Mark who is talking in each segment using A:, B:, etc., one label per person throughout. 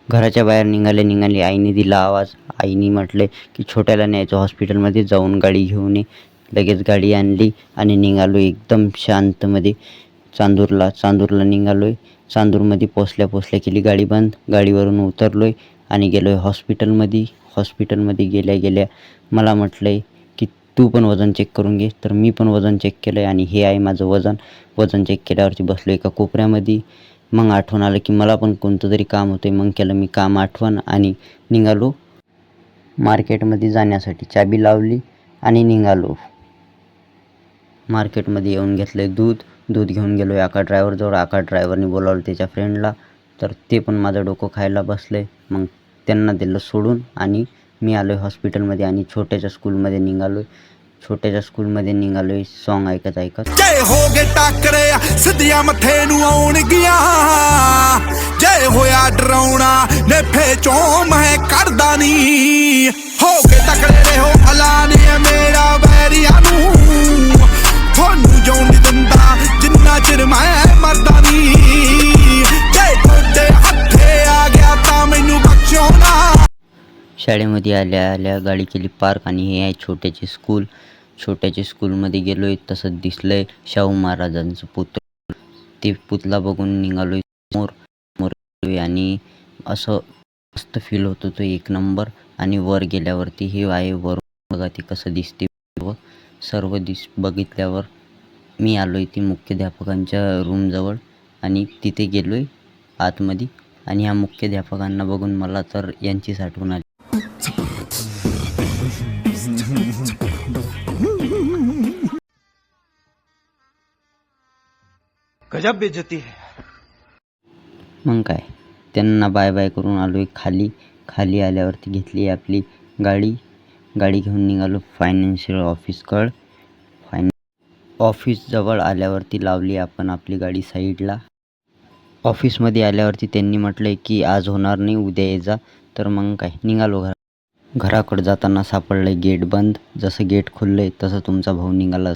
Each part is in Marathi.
A: घराच्या बाहेर निघाले आईने दिला आवाज. आईने म्हटले की छोट्याला न्यायचं हॉस्पिटलमध्ये, जाऊन गाडी घेऊन ये. लगेच गाडी आणली आणि निघालो एकदम शांतमध्ये चांदूरला निघालोय. चांदूरमध्ये पोचल्या केली गाडी बंद. गाडीवरून उतरलोय आणि गेलोय हॉस्पिटलमध्ये गेल्या मला म्हटलंय की तू पण वजन चेक करून घे. तर मी पण वजन चेक केलंय आणि हे आहे माझं वजन चेक केल्यावरती बसलो एका कोपऱ्यामध्ये. मग आठवण आलं की मला पण कोणतं तरी काम होतं. मग केलं मी काम आठवण आणि निघालो मार्केटमध्ये जाण्यासाठी. चाबी लावली आणि निघालो. मार्केटमध्ये येऊन घेतलं दूध घेऊन गेलो आका ड्रायव्हरजवळ. आका ड्रायव्हरने बोलावलं त्याच्या फ्रेंडला, तर ते पण माझं डोकं खायला बसले. मग त्यांना दिलं सोडून आणि मी आलो आहे हॉस्पिटलमध्ये आणि छोट्याच्या स्कूलमध्ये निघालोय. सॉन्ग ऐकत
B: जय हो गे टाकरे सिद्धियां मथे नूं आउणगियां, जय होया डराउणा ने फेचों मैं करदा नी, हो गे तकड़े रे हो अलाने मेरा वैरियां नूं, थोनू जों नी दिंदा जिन्ना चिर मैं मरदा नी, जय तोड़े हत्थे आ गया तां मैनू बख्शो ना.
A: शाळेमध्ये आल्या गाडी केली पार्क आणि हे आहे छोट्याच्या स्कूलमध्ये गेलोय. तसंच दिसलंय शाहू महाराजांचं पुतळं. ते पुतळा बघून निघालोय समोर आणि असं मस्त फील होत होतं एक नंबर. आणि वर गेल्यावरती हे आहे वरून बघा ते कसं दिसते. सर्व बघितल्यावर मी आलोय ती मुख्याध्यापकांच्या रूमजवळ आणि तिथे गेलोय आतमध्ये. आणि ह्या मुख्याध्यापकांना बघून मला तर यांचीच आठवण आली.
B: गजब बेइज्जती है.
A: मग काय त्यांना बाय करून आलोय खाली आल्यावरती घेतली आपली गाडी घेऊन निघालो फायनान्शियल ऑफिसकडं. ऑफिस जवळ आल्यावरती लावली आपण आपली गाडी साईडला. ऑफिसमध्ये आल्यावरती त्यांनी म्हटलंय की आज होणार नाही, उद्या ये जा. तर मग काय निघालो घराकडं. जाताना सापडलंय गेट बंद. जसं गेट खुललंय तसं तुमचा भाऊ निघाला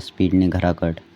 A: स्पीडने घराकडं.